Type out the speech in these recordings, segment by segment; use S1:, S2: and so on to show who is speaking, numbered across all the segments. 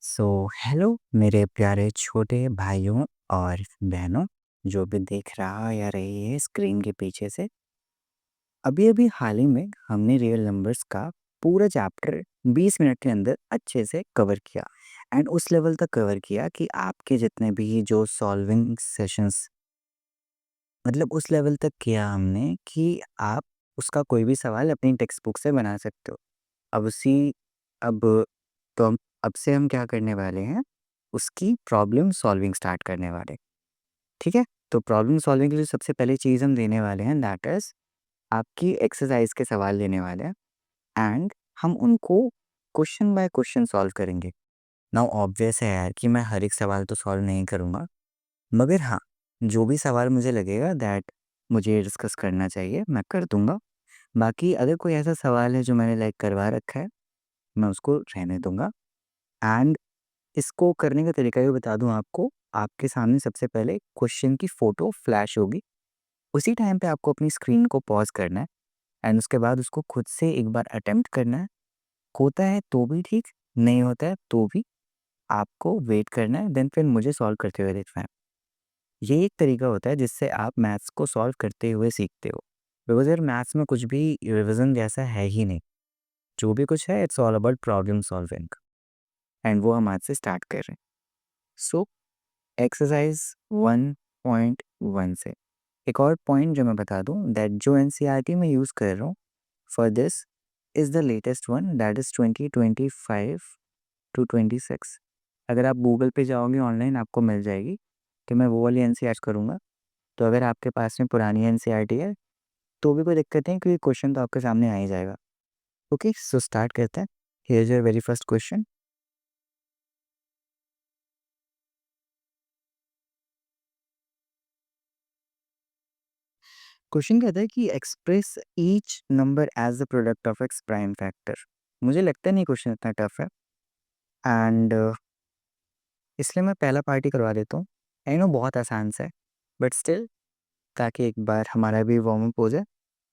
S1: So hello मेरे प्यारे छोटे भाइयों और बहनों, जो भी देख रहा या रही है स्क्रीन के पीछे से। अभी अभी हाल ही में हमने रियल नंबर्स का पूरा चैप्टर 20 मिनट के अंदर अच्छे से कवर किया। एंड उस लेवल तक कवर किया कि आपके जितने भी जो सॉल्विंग सेशंस, मतलब उस लेवल तक किया हमने कि आप उसका कोई भी सवाल अपनी टेक्स्ट बुक से बना सकते हो। अब उसी अब तो हम अब से हम क्या करने वाले हैं, उसकी प्रॉब्लम सॉल्विंग स्टार्ट करने वाले हैं, ठीक है? तो प्रॉब्लम सॉल्विंग के लिए सबसे पहली चीज़ हम देने वाले हैं, दैट इज़ आपकी एक्सरसाइज के सवाल लेने वाले हैं। एंड हम उनको क्वेश्चन बाय क्वेश्चन सॉल्व करेंगे। नाउ ऑब्वियस है यार कि मैं हर एक सवाल तो सॉल्व नहीं करूँगा, मगर हाँ, जो भी सवाल मुझे लगेगा दैट मुझे डिस्कस करना चाहिए, मैं कर दूँगा। बाकी अगर कोई ऐसा सवाल है जो मैंने लाइक करवा रखा है, मैं उसको रहने दूँगा। एंड इसको करने का तरीका भी बता दूँ आपको, आपके सामने सबसे पहले क्वेश्चन की फ़ोटो फ्लैश होगी। उसी टाइम पे आपको अपनी स्क्रीन को पॉज़ करना है एंड उसके बाद उसको खुद से एक बार अटेम्प्ट करना है। होता है तो भी ठीक, नहीं होता है तो भी आपको वेट करना है, देन फिर मुझे सॉल्व करते हुए देखना है। ये एक तरीका होता है जिससे आप मैथ्स को सॉल्व करते हुए सीखते हो। बिकॉज़ यार मैथ्स में कुछ भी रिविज़न जैसा है ही नहीं। जो भी कुछ है it's all about problem solving, and वो हम आज से स्टार्ट कर रहे हैं। सो एक्सरसाइज 1.1 से एक और पॉइंट जो मैं बता दूं, दैट जो एनसीईआरटी में यूज़ कर रहा हूँ for this is the latest one, that is 2025 to 26। अगर आप गूगल पे जाओगे ऑनलाइन आपको मिल जाएगी कि मैं वो वाली एनसीईआरटी करूँगा। तो अगर आपके पास में पुरानी एनसीईआरटी है तो भी कोई दिक्कत नहीं, क्योंकि क्वेश्चन तो आपके सामने आ ही जाएगा। ओके, सो स्टार्ट करते हैं। Here is your very first question. Question कहता है कि express each number as the product of X prime factor. मुझे लगता नहीं क्वेश्चन इतना टफ है, एंड इसलिए मैं पहला पार्टी करवा देता हूँ। आई नो बहुत आसान सा है, बट स्टिल, ताकि एक बार हमारा भी वार्म अप हो जाए।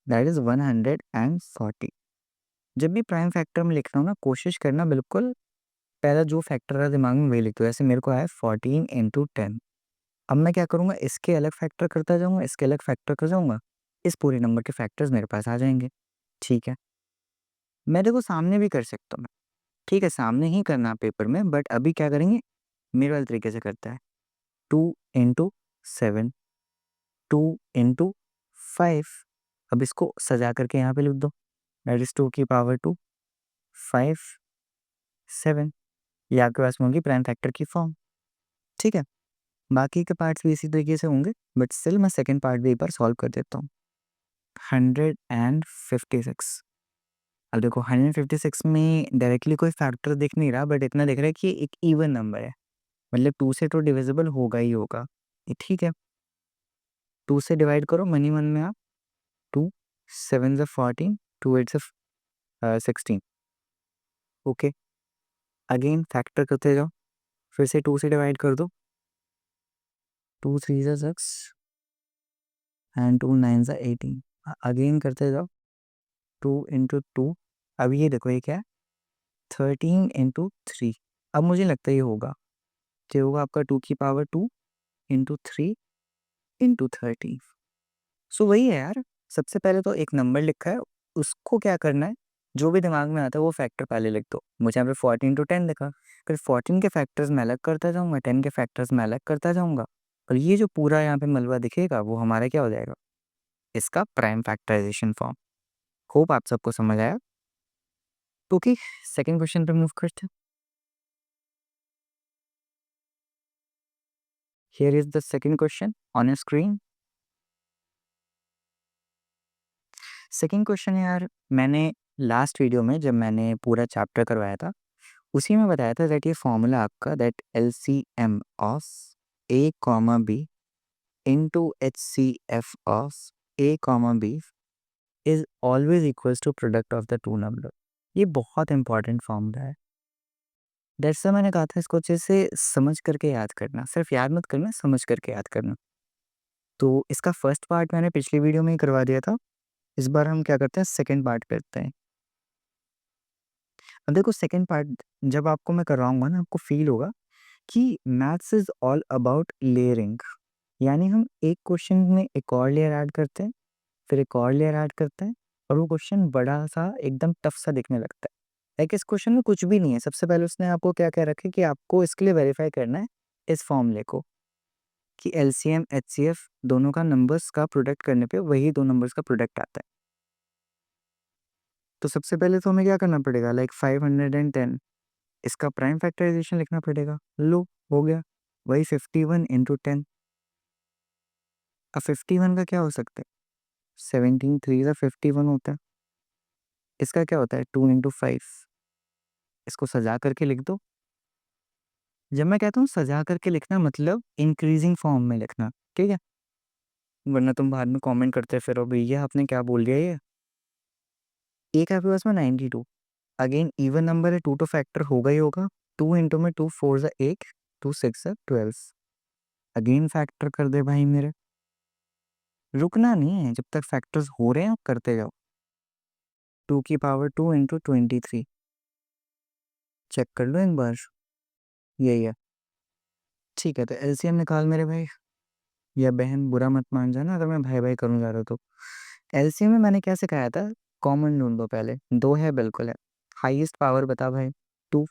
S1: That is 140। जब भी प्राइम फैक्टर में लिख रहा हूँ ना, कोशिश करना बिल्कुल पहला जो फैक्टर है दिमाग में वही लिख दो। ऐसे मेरे को आया 14 इंटू 10। अब मैं क्या करूँगा, इसके अलग फैक्टर करता जाऊँगा, इसके अलग फैक्टर कर जाऊँगा, इस पूरे नंबर के फैक्टर्स मेरे पास आ जाएंगे। ठीक है, मैं देखो सामने भी कर सकता हूँ मैं। ठीक है, सामने ही करना पेपर में, बट अभी क्या करेंगे, मेरे वाले तरीके से करता है। 2 इंटू 7, 2 इंटू 5। अब इसको सजा करके यहाँ पे लिख दो, दैट इज 2 की पावर 2, 5, 7। ये आपके पास में होगी प्राइम फैक्टर की फॉर्म। ठीक है, बाकी के पार्ट्स भी इसी तरीके से होंगे, बट स्टिल मैं सेकेंड पार्ट भी एक बार सॉल्व कर देता हूँ। 156। अब देखो 156 में डायरेक्टली कोई फैक्टर दिख नहीं रहा, बट इतना दिख रहा है कि ये एक इवन नंबर है, मतलब 2 से तो डिविजिबल होगा ही होगा। ये ठीक है, 2 से डिवाइड करो मनी मन में आप। 2 7 ज़ा 14, 2 8 ज़ा 16। ओके, अगेन फैक्टर करते जाओ, फिर से 2 से डिवाइड कर दो। 2 3 ज़ा 6 एंड 2 9 ज़ा 18। अगेन करते जाओ, 2 इंटू 2। अब ये देखो ये क्या है, 13 इंटू 3। अब मुझे लगता है ये होगा, ये होगा आपका 2 की पावर 2 इंटू 3 इंटू 30। सो वही है यार, सबसे पहले तो एक नंबर लिखा है, उसको क्या करना है, जो भी दिमाग में आता है वो फैक्टर पहले लिख दो। मुझे यहाँ पे 14 टू 10 लिखा, फिर 14 के फैक्टर्स मैं अलग करता जाऊँगा, 10 के फैक्टर्स मैं अलग करता जाऊँगा, और ये जो पूरा यहाँ पे मलबा दिखेगा वो हमारा क्या हो जाएगा, इसका प्राइम फैक्टराइजेशन फॉर्म। होप आप सबको समझ आया। ओके, सेकंड क्वेश्चन पे मूव करते हैं। Here is the second question on your screen. Second question यार, मैंने लास्ट वीडियो में जब मैंने पूरा चैप्टर करवाया था, उसी में बताया था दैट ये फॉर्मूला आपका, that LCM of A comma B into HCF of A comma B is always equals to product of the two number. ये बहुत इंपॉर्टेंट फॉर्मूला है। दैट्स व्हाई मैंने कहा था इसको अच्छे से समझ करके याद करना, सिर्फ याद मत करना, समझ करके याद करना। तो इसका फर्स्ट पार्ट मैंने पिछली वीडियो में ही करवा दिया था। इस बार हम क्या करते हैं, सेकेंड पार्ट करते हैं। अब देखो सेकंड पार्ट जब आपको मैं कराऊँगा ना, आपको फ़ील होगा कि maths is all about layering. यानी हम एक क्वेश्चन में एक और लेयर ऐड करते हैं, फिर एक और लेयर ऐड करते हैं और वो क्वेश्चन बड़ा-सा एकदम टफ सा दिखने लगता है। लाइक इस क्वेश्चन में कुछ भी नहीं है, सबसे पहले उसने आपको क्या कह रखा है कि आपको इसके लिए वेरीफ़ाई करना है इस फ़ॉर्मूले को कि एलसीएम, एचसीएफ दोनों का नंबर्स का प्रोडक्ट करने पे वही 2 नंबर्स का प्रोडक्ट आता है। तो सबसे पहले तो हमें क्या करना पड़ेगा लाइक 510 इसका प्राइम फैक्टराइज़ेशन लिखना पड़ेगा। लो हो गया, वही 51 इंटू 10। अब 51 का क्या हो सकता है? 17 3 ज़ा 51 होता है। इसका क्या होता है 2 इंटू 5। इसको सजा करके लिख दो। जब मैं कहता हूँ सजा करके लिखना मतलब इंक्रीजिंग फॉर्म में लिखना, ठीक है? वरना तुम बाद में कमेंट करते फिरो भैया आपने क्या बोल दिया ये? एक है आपके पास में 92। अगेन इवन नंबर है 2 तो फैक्टर होगा ही होगा। 2 इंटू में 2 4 ज़ा 8, 2 6 ज़ा 12। अगेन फैक्टर कर दे भाई मेरे। रुकना नहीं है, जब तक फैक्टर्स हो रहे हैं आप करते जाओ। 2 की पावर 2 इंटू 23। चेक कर लो एक बार, यही है। ठीक है, तो एलसीएम निकाल मेरे भाई, या बहन बुरा मत मान जाना अगर मैं भाई-भाई करूँ ज़्यादा तो। एलसीएम में मैंने क्या सिखाया था, कॉमन ढूँढ लो पहले, 2 है बिल्कुल है। हाईएस्ट पावर बता भाई, 2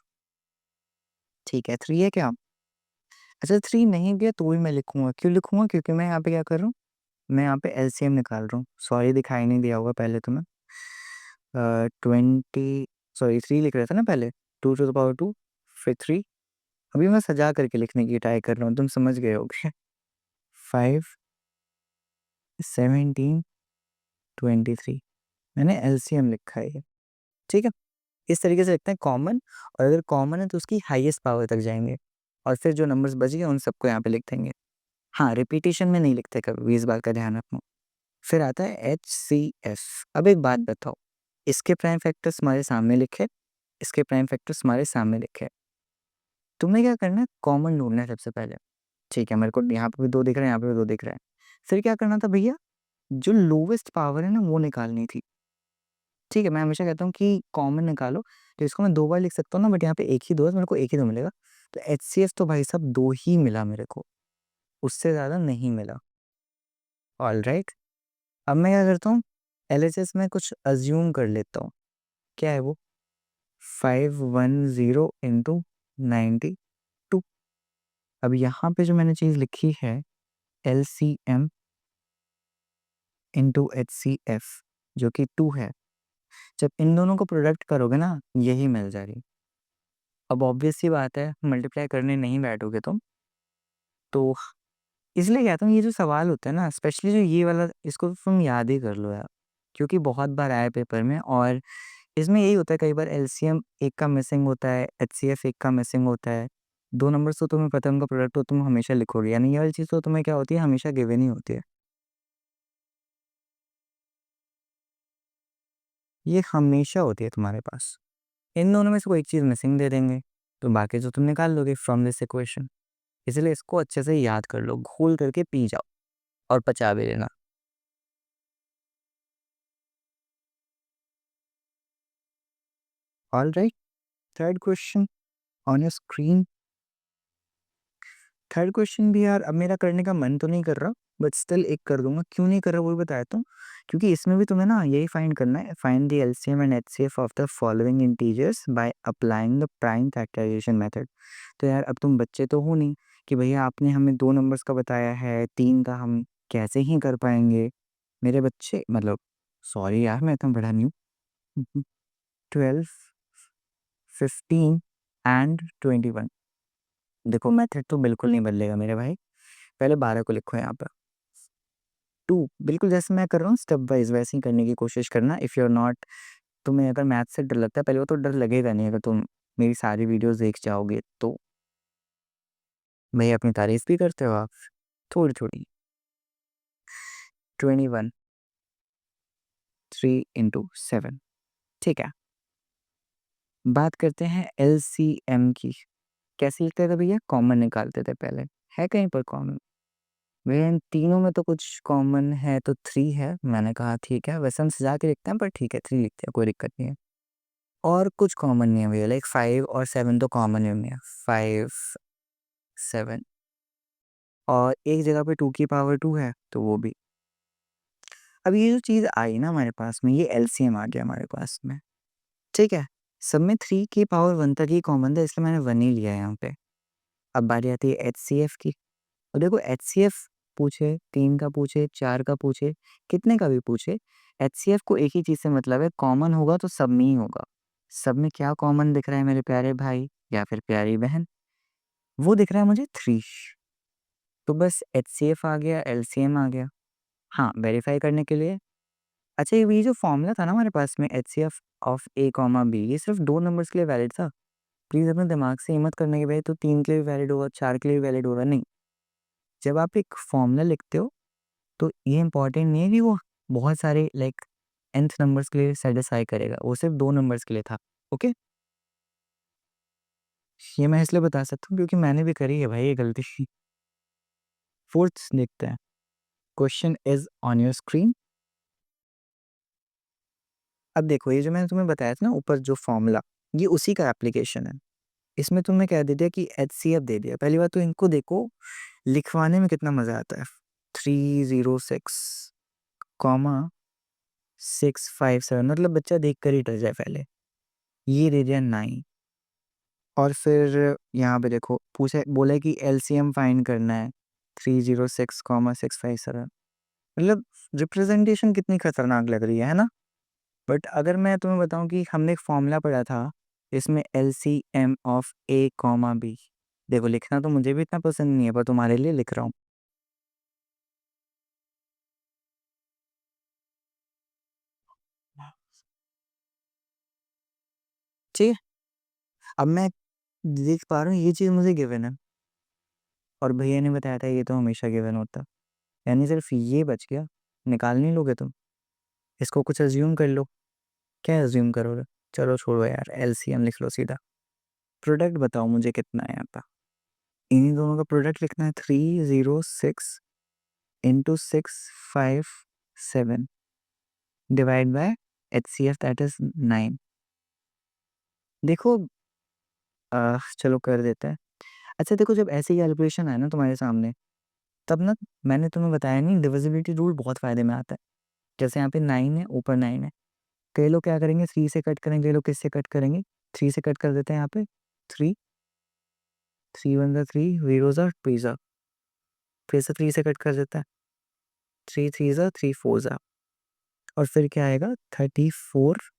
S1: ठीक है, 3 है क्या? अच्छा 3 नहीं भी है तो भी मैं लिखूँगा, क्यों लिखूँगा? क्योंकि मैं यहाँ पे क्या कर रहा हूँ, मैं यहाँ पे एलसीएम निकाल रहा हूँ। सॉरी दिखाई नहीं दिया होगा पहले तो मैं 20 सॉरी 3 लिख रहा था ना पहले, 2 टू द पावर 2 फिर 3। अभी मैं सजा करके लिखने की ट्राई कर रहा हूँ, तुम समझ गए होगे। 5 17 23 मैंने एलसीएम लिखा है ये, ठीक है? इस तरीके से लिखते हैं कॉमन, और अगर कॉमन है तो उसकी हाईएस्ट पावर तक जाएँगे और फिर जो नंबर्स बच गए उन सबको यहाँ पे लिख देंगे। हाँ, रिपीटिशन में नहीं लिखते कभी भी, इस बात का ध्यान रखना। फिर आता है एचसीएफ। अब एक बात बताओ, इसके प्राइम फैक्टर्स हमारे सामने लिखे, इसके प्राइम फैक्टर्स हमारे सामने लिखे। तुम्हें क्या करना है, कॉमन ढूँढना है सबसे पहले। ठीक है, मेरे को यहाँ पे भी 2 दिख रहा है, यहाँ पे भी 2 दिख रहा है। फिर क्या करना था भैया, जो लोवेस्ट पावर है ना वो निकालनी थी। ठीक है, मैं हमेशा कहता हूँ कि कॉमन निकालो, तो इसको मैं 2 बार लिख सकता हूँ ना, बट यहाँ पे 1 ही 2 है तो मेरे को 1 ही 2 मिलेगा। तो एचसीएफ तो भाई साहब 2 ही मिला मेरे को, उससे ज़्यादा नहीं मिला। ऑलराइट, अब मैं क्या करता हूँ, एलएचएस में कुछ अज़्यूम कर लेता हूँ। क्या है वो? 510 इंटू 92। अब यहाँ पे जो मैंने चीज़ लिखी है एलसीएम इंटू एचसीएफ जो कि 2 है। जब इन दोनों को प्रोडक्ट करोगे ना, यही मिल जाएगी। अब ऑब्वियस सी बात है, मल्टीप्लाई करने नहीं बैठोगे तुम, तो इसलिए कहता हूँ ये जो सवाल होता है ना, स्पेशली जो ये वाला, इसको तो तुम याद ही कर लो यार, क्योंकि बहुत बार आया है पेपर में। और इसमें यही होता है, कई बार एलसीएम एक का मिसिंग होता है, एचसीएफ एक का मिसिंग होता है। 2 नंबर्स तो तुम्हें पता है उनका प्रोडक्ट तो तुम हमेशा लिखोगे, यानी ये वाली चीज़ तो तुम्हें क्या होती है, हमेशा गिवन ही होती है। ये हमेशा होती है तुम्हारे पास। इन दोनों में से कोई एक चीज़ मिसिंग दे देंगे, तो बाकी तो तुम निकाल लोगे फ्रॉम दिस इक्वेशन। इसलिए इसको अच्छे से याद कर लो, घोल करके पी जाओ और पचा भी लेना। Alright, third question on your screen. Third question भी यार अब मेरा करने का मन तो नहीं कर रहा, बट स्टिल एक कर दूंगा। क्यों नहीं कर रहा वो भी बता देता हूँ, क्योंकि इसमें भी तुम्हें ना यही फाइंड करना है, find the LCM and HCF of the following integers by applying the prime factorisation method. तो यार अब तुम बच्चे तो हो नहीं कि भैया आपने हमें 2 नंबर्स का बताया है, 3 का हम कैसे ही कर पाएंगे। मेरे बच्चे मतलब, सॉरी यार मैं इतना बड़ा नहीं हूँ। 12 15 एंड 21। देखो मेथड तो बिल्कुल नहीं बदलेगा मेरे भाई, पहले 12 को लिखो यहाँ पे। 2 बिल्कुल जैसे मैं कर रहा हूँ स्टेप वाइज़ वैसे ही करने की कोशिश करना। इफ़ यू आर नॉट, तुम्हें अगर मैथ से डर लगता है, पहले वो तो डर लगेगा नहीं अगर तुम मेरी सारी वीडियोज़ देख जाओगे तो। भैया अपनी तारीफ़ भी करते हो आप, थोड़ी-थोड़ी। 21 3 इंटू 7, ठीक है। बात करते हैं एलसीएम की। कैसे लिखते थे भैया? कॉमन निकालते थे पहले। है कहीं पर कॉमन? भैया इन तीनों में तो कुछ कॉमन है तो 3 है। मैंने कहा ठीक है, वैसे हम सजा के लिखते हैं पर ठीक है 3 लिखते हैं, कोई दिक्कत नहीं है। और कुछ कॉमन नहीं है भैया, लाइक 5 और 7 तो कॉमन ही नहीं है, 5 7 और एक जगह पे 2 की पावर 2 है तो वो भी। अब ये जो चीज़ आई ना हमारे पास में, ये एलसीएम आ गया हमारे पास में, ठीक है? सब में 3 की पावर 1 तक ही कॉमन था, इसलिए मैंने 1 ही लिया है यहाँ पे। अब बारी आती है एचसीएफ की। और देखो एचसीएफ पूछे, 3 का पूछे, 4 का पूछे, कितने का भी पूछे, एचसीएफ को एक ही चीज़ से मतलब है, कॉमन होगा तो सब में ही होगा। सब में क्या कॉमन दिख रहा है मेरे प्यारे भाई या फिर प्यारी बहन? वो दिख रहा है मुझे 3। तो बस एचसीएफ आ गया, एलसीएम आ गया। हाँ, वेरीफाई करने के लिए अच्छा ये जो फ़ॉर्मूला था ना हमारे पास में HCF of A comma B, ये सिर्फ़ 2 नंबर्स के लिए वैलिड था। प्लीज़ अपने दिमाग से ये मत करना कि भाई तो 3 के लिए भी वैलिड होगा, 4 के लिए भी वैलिड होगा, नहीं। जब आप एक फ़ॉर्मूला लिखते हो तो ये इम्पोर्टेंट नहीं है कि वो बहुत सारे लाइक nth नंबर्स के लिए सैटिस्फाई करेगा, वो सिर्फ़ 2 नंबर्स के लिए था, ओके? ये मैं इसलिए बता सकता हूँ क्योंकि मैंने भी करी है भाई ये गलती। 4th देखते हैं। Question is on your screen. अब देखो ये जो मैंने तुम्हें बताया था ना ऊपर जो फ़ॉर्मूला, ये उसी का एप्लीकेशन है। इसमें तुमने क्या दे दिया कि एचसीएफ दे दिया। पहली बात तो इनको देखो लिखवाने में कितना मज़ा आता है। 306 कॉमा 657 मतलब बच्चा देख कर ही डर जाए पहले। ये दे दिया 9 और फिर यहाँ पे देखो पूछा बोला है कि एलसीएम फाइंड करना है 306 कॉमा 657 मतलब रिप्रेजेंटेशन कितनी खतरनाक लग रही है ना? बट अगर मैं तुम्हें बताऊँ कि हमने एक फ़ॉर्मूला पढ़ा था, इसमें LCM of A comma B. देखो लिखना तो मुझे भी इतना पसंद नहीं है, पर तुम्हारे लिए लिख रहा हूँ। ठीक है? अब मैं देख पा रहा हूँ ये चीज़ मुझे गिवन है और भैया ने बताया था ये तो हमेशा गिवन होता है। यानी सिर्फ़ ये बच गया, निकाल नहीं लोगे तुम? इसको कुछ अज़्यूम कर लो। क्या अज़्यूम करोगे? चलो छोड़ो यार, एलसीएम लिख लो सीधा। प्रोडक्ट बताओ मुझे कितना है यहाँ पे? इन्हीं दोनों का प्रोडक्ट लिखना है 306 into 657 divide by HCF that is 9। देखो चलो कर देते हैं। अच्छा देखो जब ऐसी कैलकुलेशन आए ना तुम्हारे सामने, तब ना मैंने तुम्हें बताया नहीं डिविजिबिलिटी रूल बहुत फ़ायदे में आता है। जैसे यहाँ पे 9 है, ऊपर 9 है। कई लोग क्या करेंगे 3 से कट करेंगे, कई लोग किससे कट करेंगे? 3 से कट कर देते हैं यहाँ पे 3, 3 1 ज़ा 3, 0 ज़ा 2 ज़ा, फिर से 3 से कट कर देता है, 3 3 ज़ा 3 4 ज़ा और फिर क्या आएगा 34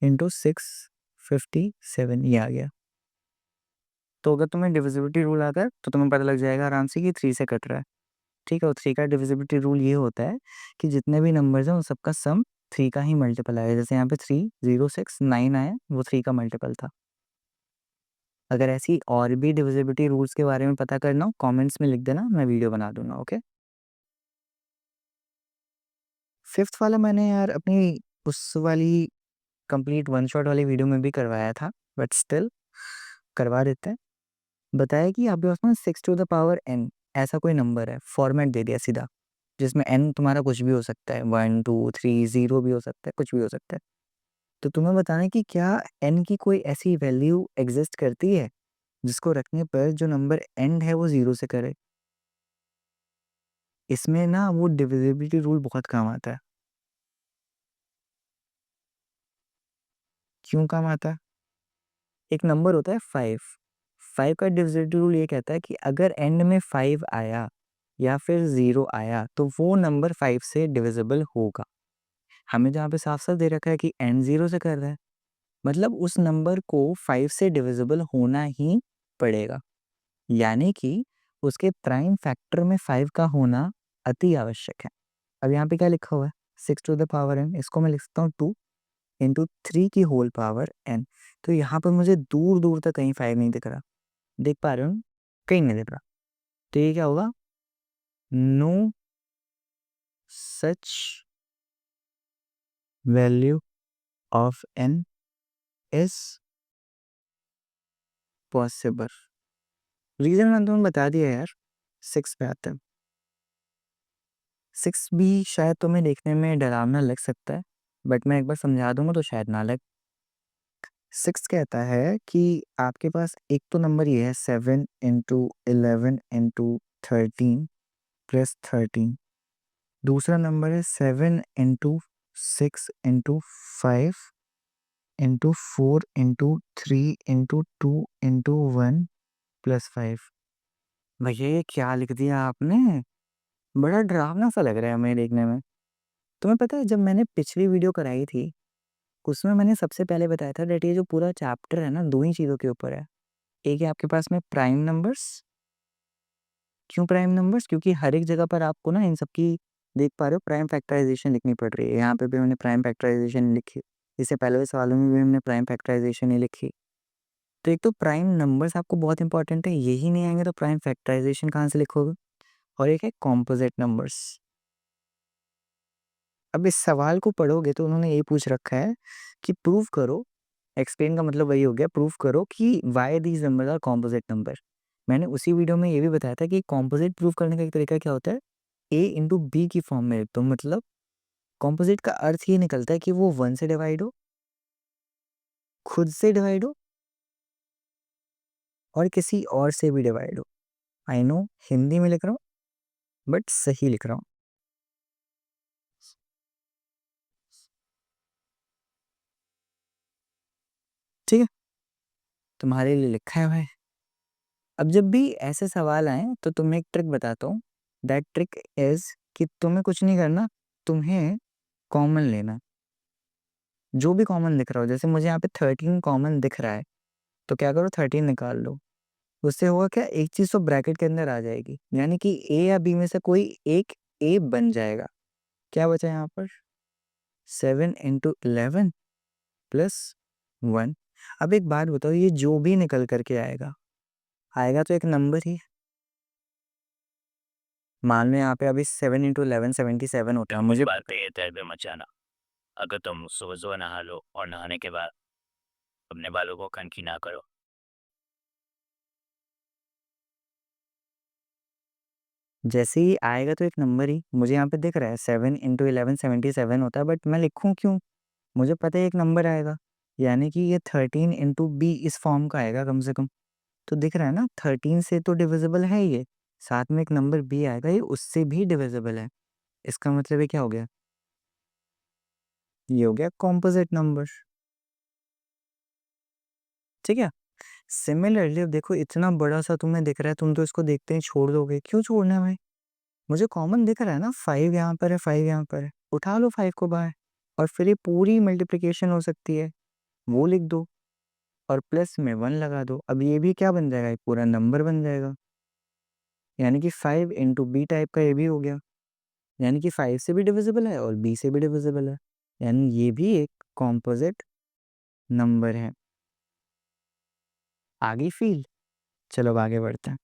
S1: इंटू 657 ये आ गया। तो अगर तुम्हें डिविजिबिलिटी रूल आता है तो तुम्हें पता लग जाएगा आराम से कि 3 से कट रहा है। ठीक है? और 3 का डिविजिबिलिटी रूल ये होता है कि जितने भी नंबर्स हैं उन सबका सम 3 का ही मल्टीपल आएगा। जैसे यहाँ पे 3 0 6 9 आया वो 3 का मल्टीपल था। अगर ऐसी और भी डिविजिबिलिटी रूल्स के बारे में पता करना हो कमेंट्स में लिख देना, मैं वीडियो बना दूँगा, ओके? 5th वाला मैंने यार अपनी उस वाली कंप्लीट वन शॉट वाली वीडियो में भी करवाया था, बट स्टिल करवा देते हैं। बताया कि आपके पास में 6 टू द पावर n ऐसा कोई नंबर है, फॉर्मेट दे दिया सीधा, जिसमें n तुम्हारा कुछ भी हो सकता है, 1 2 3 0 भी हो सकता है, कुछ भी हो सकता है। तो तुम्हें बताना है कि क्या n की कोई ऐसी वैल्यू एग्ज़िस्ट करती है, जिसको रखने पर जो नंबर एंड है वो 0 से करे? इसमें ना वो डिविजिबिलिटी रूल बहुत काम आता है। क्यों काम आता है? एक नंबर होता है 5, 5 का डिविजिबिलिटी रूल ये कहता है कि अगर एंड में 5 आया या फिर 0 आया, तो वो नंबर 5 से डिविजिबल होगा। हमें जहाँ पे साफ-साफ दे रखा है कि एंड 0 से कर रहा है, मतलब उस नंबर को 5 से डिविजिबल होना ही पड़ेगा। यानी कि उसके प्राइम फैक्टर में 5 का होना अति आवश्यक है। अब यहाँ पे क्या लिखा हुआ है? 6 टू द पावर n इसको मैं लिख सकता हूँ 2 इंटू 3 की होल पावर n। तो यहाँ पर मुझे दूर-दूर तक कहीं 5 नहीं दिख रहा। देख पा रहे हो? कहीं नहीं दिख रहा। तो ये क्या होगा? No such value of n is possible. Reason मैंने तुम्हें बता दिया यार, 6 पे आता है। 6 भी शायद तुम्हें देखने में डरावना लग सकता है, बट मैं एक बार समझा दूँगा तो शायद ना लगे। 6 कहता है कि आपके पास एक तो नंबर ये है 7 इंटू 11 इंटू 13 प्लस 13। दूसरा नंबर है 7 into 6 into 5 into 4 into 3 into 2 into 1 plus 5। भैया ये क्या लिख दिया आपने? बड़ा डरावना सा लग रहा है हमें देखने में। तुम्हें पता है जब मैंने पिछली वीडियो कराई थी, उसमें मैंने सबसे पहले बताया था दैट ये जो पूरा चैप्टर है ना 2 ही चीज़ों के ऊपर है। एक है आपके पास में प्राइम नंबर्स। क्यों प्राइम नंबर्स? क्योंकि हर एक जगह पर आपको ना इन सब की देख पा रहे हो प्राइम फैक्टराइज़ेशन लिखनी पड़ रही है। यहाँ पे भी हमने प्राइम फैक्टराइज़ेशन लिखी। इससे पहले वाले सवालों में भी हमने प्राइम फैक्टराइज़ेशन ही लिखी। तो एक तो प्राइम नंबर्स आपको बहुत इंपॉर्टेंट है, यही नहीं आएँगे तो प्राइम फैक्टराइज़ेशन कहाँ से लिखोगे? और एक है कॉम्पोज़िट नंबर्स। अब इस सवाल को पढ़ोगे तो उन्होंने ये पूछ रखा है कि प्रूव करो, एक्सप्लेन का मतलब वही हो गया, प्रूव करो कि why these numbers are composite number. मैंने उसी वीडियो में ये भी बताया था कि कॉम्पोज़िट प्रूव करने का एक तरीका क्या होता है, ए इंटू बी की फॉर्म में। तो मतलब कॉम्पोज़िट का अर्थ ये निकलता है कि वो 1 से डिवाइड हो, खुद से डिवाइड हो और किसी और से भी डिवाइड हो। आई नो हिंदी में लिख रहा हूँ बट सही लिख रहा हूँ। ठीक है? तुम्हारे लिए लिखा है भाई। अब जब भी ऐसे सवाल आएँ तो तुम्हें एक ट्रिक बताता हूँ। दैट ट्रिक इज़ कि तुम्हें कुछ नहीं करना, तुम्हें कॉमन लेना। जो भी कॉमन दिख रहा हो, जैसे मुझे यहाँ पे 13 कॉमन दिख रहा है, तो क्या करो 13 निकाल लो। उससे होगा क्या, एक चीज़ तो ब्रैकेट के अंदर आ जाएगी, यानी कि ए या बी में से कोई एक ए बन जाएगा। क्या बचा यहाँ पर? 7 इंटू 11 प्लस 1। अब एक बात बताओ, ये जो भी निकल कर के आएगा, आएगा तो एक नंबर ही। मान लो यहाँ पे अभी 7 इंटू 11 77 होता है। मुझे
S2: बात पे ये तहलबे मचाना। अगर तुम सुबह-सुबह नहा लो और नहाने के बाद अपने बालों को कंघी ना करो।
S1: जैसे ही आएगा तो एक नंबर ही। मुझे यहाँ पे दिख रहा है 7 इंटू 11 77 होता है, बट मैं लिखूँ क्यों? मुझे पता है एक नंबर आएगा, यानी कि ये 13 इंटू बी इस फॉर्म का आएगा कम से कम। तो दिख रहा है ना 13 से तो डिविजिबल है ये, साथ में एक नंबर बी आएगा, ये उससे भी डिविजिबल है। इसका मतलब ये क्या हो गया? ये हो गया कॉम्पोजिट नंबर। ठीक है? सिमिलरली अब देखो इतना बड़ा-सा तुम्हें दिख रहा है, तुम तो इसको देखते ही छोड़ दोगे। क्यों छोड़ना है भाई? मुझे कॉमन दिख रहा है ना, 5 यहाँ पर है, 5 यहाँ पर है। उठा लो 5 को बाहर और फिर ये पूरी मल्टीप्लिकेशन हो सकती है, वो लिख दो और प्लस में 1 लगा दो। अब ये भी क्या बन जाएगा, एक पूरा नंबर बन जाएगा। यानी कि 5 इंटू बी टाइप का ये भी हो गया। यानी कि 5 से भी डिविजिबल है और बी से भी डिविजिबल है। यानी ये भी एक कॉम्पोजिट नंबर है। आगे फील? चलो अब आगे बढ़ते हैं।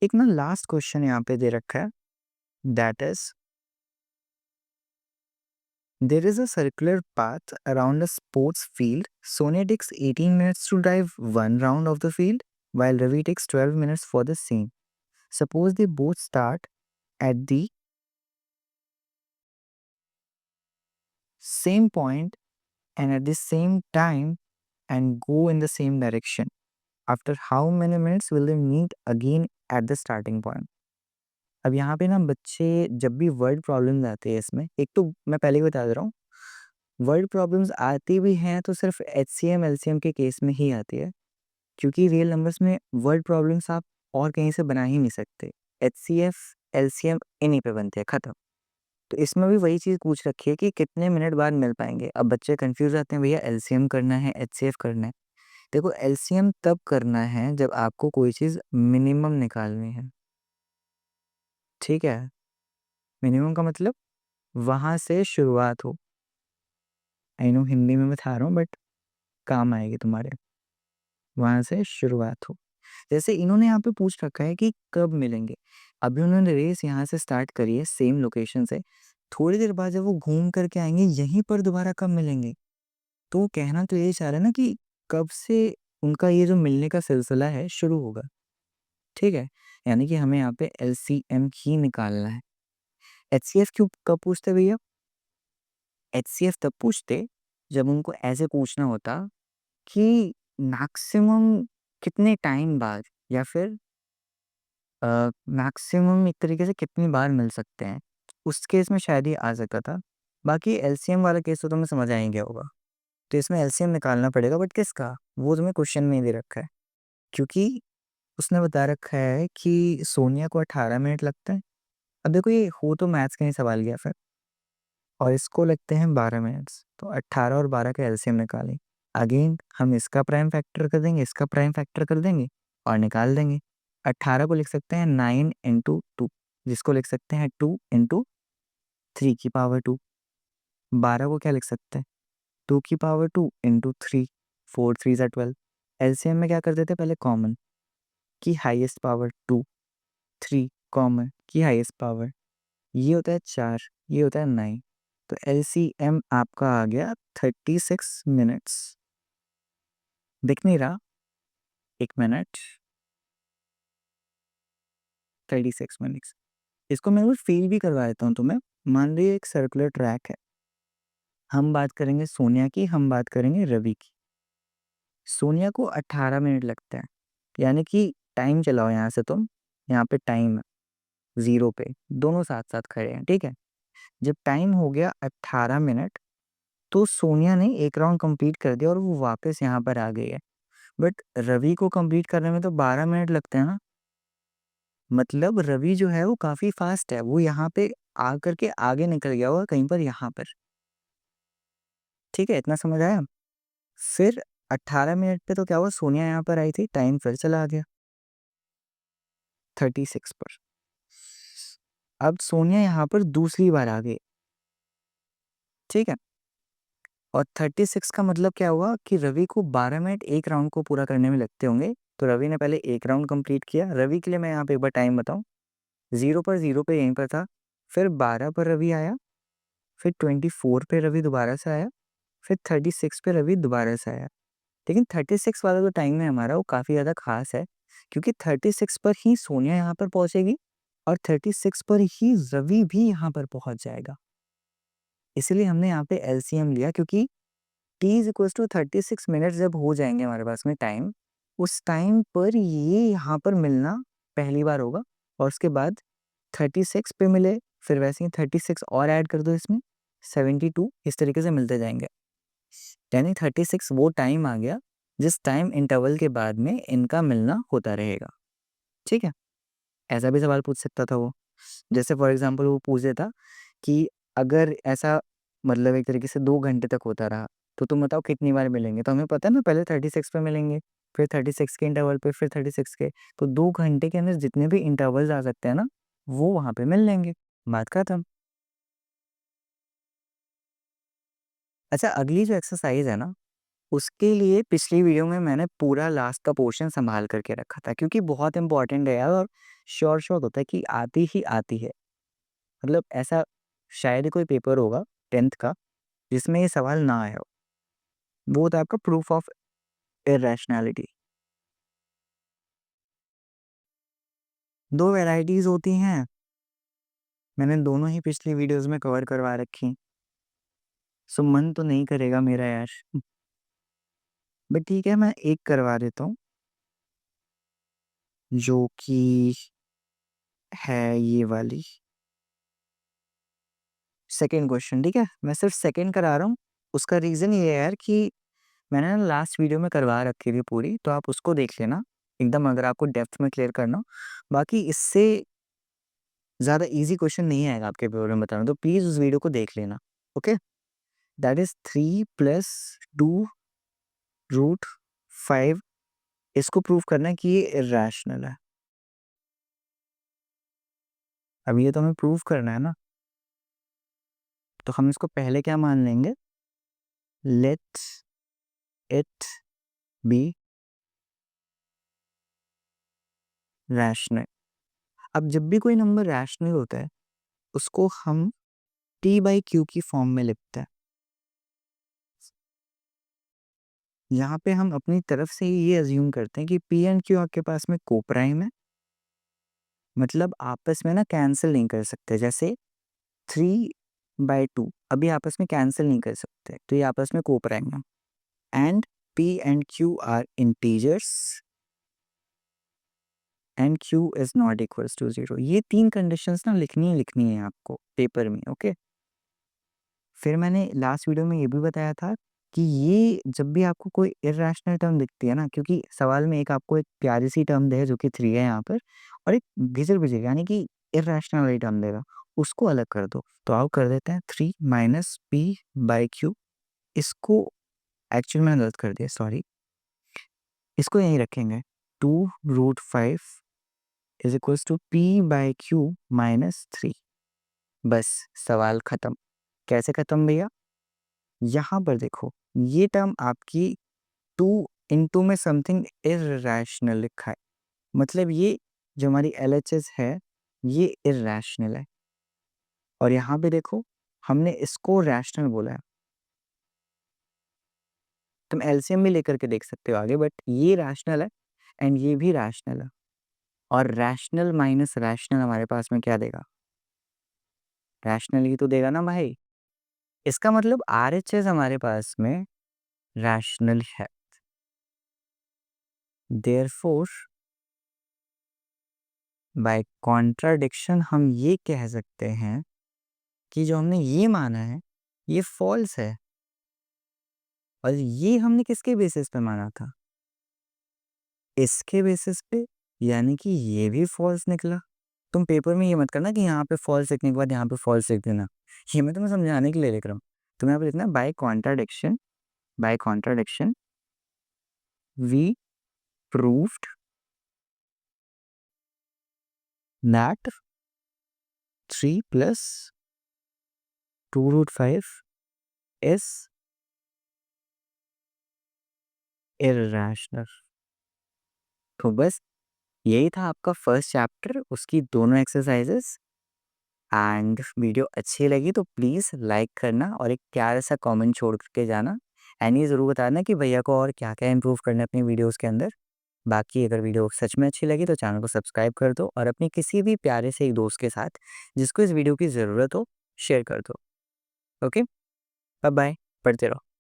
S1: एक ना लास्ट क्वेश्चन यहाँ पे दे रखा है, that is there is a circular path around a sports field. Sonia takes 18 minutes to drive one round of the field, while Ravi takes 12 minutes for the same. Suppose they both start at the same point and at the same time and go in the same direction. After how many minutes will they meet again at the starting point? अब यहाँ पे ना बच्चे जब भी word problems आते हैं इसमें, एक तो मैं पहले ही बता दे रहा हूँ, वर्ड प्रॉब्लम्स आती भी हैं तो सिर्फ एचसीएम एलसीएम के केस में ही आती है, क्योंकि रियल नंबर्स में वर्ड प्रॉब्लम्स आप और कहीं से बना ही नहीं सकते। एचसीएफ एलसीएम इन्हीं पे बनते हैं, खत्म। तो इसमें भी वही चीज़ पूछ रखी है कि कितने मिनट बाद मिल पाएंगे। अब बच्चे कंफ्यूज आते हैं, भैया एलसीएम करना है एचसीएफ करना है। देखो एलसीएम तब करना है जब आपको कोई चीज़ मिनिमम निकालनी है। ठीक है? मिनिमम का मतलब वहाँ से शुरुआत हो। आई नो हिंदी में बता रहा हूँ बट काम आएगी तुम्हारे। वहाँ से शुरुआत हो। जैसे इन्होंने यहाँ पे पूछ रखा है कि कब मिलेंगे। अभी उन्होंने रेस यहाँ से स्टार्ट करी है सेम लोकेशन से। थोड़ी देर बाद जब वो घूम करके आएँगे यहीं पर दोबारा कब मिलेंगे। तो वो कहना तो यही चाह रहा है ना कि कब से उनका ये जो मिलने का सिलसिला है शुरू होगा। ठीक है? यानी कि हमें यहाँ पे एलसीएम ही निकालना है। एचसीएफ क्यों कब पूछते भैया? एचसीएफ तब पूछते जब उनको ऐसे पूछना होता कि मैक्सिमम कितने टाइम बाद या फिर मैक्सिमम एक तरीके से कितनी बार मिल सकते हैं, उस केस में शायद ये आ सकता था। बाकी एलसीएम वाला केस तो तुम्हें समझ आ ही गया होगा। तो इसमें एलसीएम निकालना पड़ेगा, बट किसका? वो तुम्हें क्वेश्चन में ही दे रखा है। क्योंकि उसने बता रखा है कि सोनिया को 18 मिनट लगते हैं। अब देखो ये हो तो मैथ्स का ही सवाल गया फिर, और इसको लगते हैं 12 मिनट्स। तो 18 और 12 का एलसीएम निकालें। अगेन हम इसका प्राइम फैक्टर कर देंगे, इसका प्राइम फैक्टर कर देंगे और निकाल देंगे। 18 को लिख सकते हैं 9 इंटू 2, जिसको लिख सकते हैं 2 इंटू 3 की पावर 2। 12 को क्या लिख सकते हैं? 2 की पावर 2 इंटू 3, 4 3 ज़ा 12। एलसीएम में क्या कर देते हैं? पहले कॉमन की हाईएस्ट पावर 2, 3 कॉमन की हाईएस्ट पावर, ये होता है 4, ये होता है 9। तो एलसीएम आपका आ गया 36 मिनट्स। दिख नहीं रहा? 1 मिनट 36 मिनट्स। इसको मैं एक फील भी करवा देता हूँ तुम्हें। मान लीजिए एक सर्कुलर ट्रैक है, हम बात करेंगे सोनिया की, हम बात करेंगे रवि की। सोनिया को 18 मिनट लगता है, यानी कि टाइम चलाओ यहाँ से तुम, यहाँ पे टाइम है 0 पे, दोनों साथ-साथ खड़े हैं, ठीक है? जब टाइम हो गया 18 मिनट, तो सोनिया ने 1 राउंड कंप्लीट कर दिया और वो वापस यहाँ पर आ गई है। बट रवि को कंप्लीट करने में तो 12 मिनट लगते हैं ना, मतलब रवि जो है वो काफ़ी फ़ास्ट है, वो यहाँ पे आकर के आगे निकल गया होगा कहीं पर यहाँ पर। ठीक है, इतना समझ आया? फिर 18 मिनट पे तो क्या हुआ, सोनिया यहाँ पर आई थी, टाइम फिर चला गया 36 पर। अब सोनिया यहाँ पर दूसरी बार आ गई, ठीक है? और 36 का मतलब क्या हुआ कि रवि को 12 मिनट 1 राउंड को पूरा करने में लगते होंगे, तो रवि ने पहले 1 राउंड कंप्लीट किया। रवि के लिए मैं यहाँ पे एक बार टाइम बताऊँ, 0 पे यहीं पर था, फिर 12 पर रवि आया, फिर 24 पे रवि दोबारा से आया, फिर 36 पे रवि दोबारा से आया। लेकिन 36 वाला जो टाइम है हमारा वो काफ़ी ज़्यादा ख़ास है, क्योंकि 36 पर ही सोनिया यहाँ पर पहुँचेगी और 36 पर ही रवि भी यहाँ पर पहुँच जाएगा। इसीलिए हमने यहाँ पे एलसीएम लिया, क्योंकि t is equals to 36 minutes जब हो जाएँगे हमारे पास में टाइम, उस टाइम पर ये यहाँ पर मिलना पहली बार होगा और उसके बाद 36 पे मिले, फिर वैसे ही 36 और ऐड कर दो इसमें, 72 इस तरीके से मिलते जाएँगे। यानी 36 वो टाइम आ गया जिस टाइम इंटरवल के बाद में इनका मिलना होता रहेगा, ठीक है? ऐसा भी सवाल पूछ सकता था वो। जैसे फॉर एग्ज़ाम्पल वो पूछ देता कि अगर ऐसा मतलब एक तरीके से 2 घंटे तक होता रहा, तो तुम बताओ कितनी बार मिलेंगे? तो हमें पता है ना, पहले 36 पे मिलेंगे, फिर 36 के इंटरवल पे, फिर 36 के। तो 2 घंटे के अंदर जितने भी इंटरवल्स आ सकते हैं ना, वो वहाँ पे मिल लेंगे। बात खत्म। अच्छा, अगली जो एक्सरसाइज़ है ना, उसके लिए पिछली वीडियो में मैंने पूरा लास्ट का पोर्शन सँभाल करके रखा था, क्योंकि बहुत इम्पोर्टेंट है यार, और श्योर होता है कि आती ही आती है। मतलब ऐसा शायद ही कोई पेपर होगा 10th का जिसमें ये सवाल ना आया हो। वो होता है आपका प्रूफ ऑफ इर्रेशनैलिटी। 2 वैराइटीज़ होती हैं, मैंने दोनों ही पिछली वीडियोज़ में कवर करवा रखी। सो मन तो नहीं करेगा मेरा यार, बट ठीक है मैं एक करवा देता हूँ, जो कि है ये वाली। सेकंड क्वेश्चन, ठीक है? मैं सिर्फ सेकंड करा रहा हूँ, उसका रीज़न ये है यार कि मैंने ना लास्ट वीडियो में करवा रखी थी पूरी, तो आप उसको देख लेना, एकदम अगर आपको डेप्थ में क्लियर करना हो। बाकी इससे ज़्यादा ईज़ी क्वेश्चन नहीं आएगा आपके पेपर में बताना, तो प्लीज़ उस वीडियो को देख लेना, okay? That is 3 plus 2 root 5, इसको प्रूव करना है कि ये इर्रेशनल है। अब ये तो हमें प्रूव करना है ना, तो हम इसको पहले क्या मान लेंगे? Let it be rational. अब जब भी कोई नंबर रैशनल होता है, उसको हम t बाई क्यू की फॉर्म में लिखते हैं। यहाँ पे हम अपनी तरफ से ही ये अज्यूम करते हैं कि p एंड q आपके पास में कोप्राइम है, मतलब आपस में ना कैंसिल नहीं कर सकते। जैसे 3/2 अभी आपस में कैंसिल नहीं कर सकते, तो ये आपस में कोप्राइम है। And P and Q are integers and Q is not equals to 0। ये 3 कंडीशंस ना लिखनी है आपको पेपर में, ओके। फिर मैंने लास्ट वीडियो में ये भी बताया था कि ये जब भी आपको कोई इर्रेशनल टर्म दिखती है ना, क्योंकि सवाल में एक आपको एक प्यारी सी टर्म दे जो कि 3 है यहाँ पर, और एक घिसर-पिचर यानी कि इर्रेशनल वाली टर्म देगा, उसको अलग कर दो। तो आओ कर देते हैं 3 माइनस पी बाई क्यू। इसको एक्चुअली मैंने गलत कर दिया, सॉरी। इसको यहीं रखेंगे, 2√5 is equals to P by Q minus 3। बस सवाल खत्म। कैसे खत्म भैया? यहाँ पर देखो, ये टर्म आपकी 2 इंटू में समथिंग इर्रेशनल लिखा है, मतलब ये जो हमारी LHS है ये इर्रेशनल है। और यहाँ पे देखो हमने इसको रैशनल बोला है। तुम एलसीएम भी लेकर के देख सकते हो आगे, बट ये रैशनल है एंड ये भी रैशनल है। और रैशनल माइनस रैशनल हमारे पास में क्या देगा? रैशनल ही तो देगा ना भाई। इसका मतलब RHS हमारे पास में रैशनल है। देयरफॉर बाय कॉन्ट्राडिक्शन हम ये कह सकते हैं कि जो हमने ये माना है ये फॉल्स है। और ये हमने किसके बेसिस पे माना था? इसके बेसिस पे, यानी कि ये भी फॉल्स निकला। तुम पेपर में ये मत करना कि यहाँ पे फॉल्स लिखने के बाद यहाँ पे फॉल्स लिख देना। ये मैं तुम्हें समझाने के लिए लिख रहा हूँ। तुम्हें यहाँ पे लिखना by contradiction we proved that 3 plus 2√5 is irrational. तो बस यही था आपका फर्स्ट चैप्टर, उसकी दोनों एक्सरसाइजेस। एंड वीडियो अच्छी लगी तो प्लीज़ लाइक करना और एक प्यारा सा कमेंट छोड़ के जाना। एंड ये ज़रूर बताना कि भैया को और क्या क्या इम्प्रूव करना है अपनी वीडियोस के अंदर। बाकी अगर वीडियो सच में अच्छी लगी तो चैनल को सब्सक्राइब कर दो और अपने किसी भी प्यारे से एक दोस्त के साथ जिसको इस वीडियो की ज़रूरत हो शेयर कर दो। ओके, बाय बाय, पढ़ते रहो।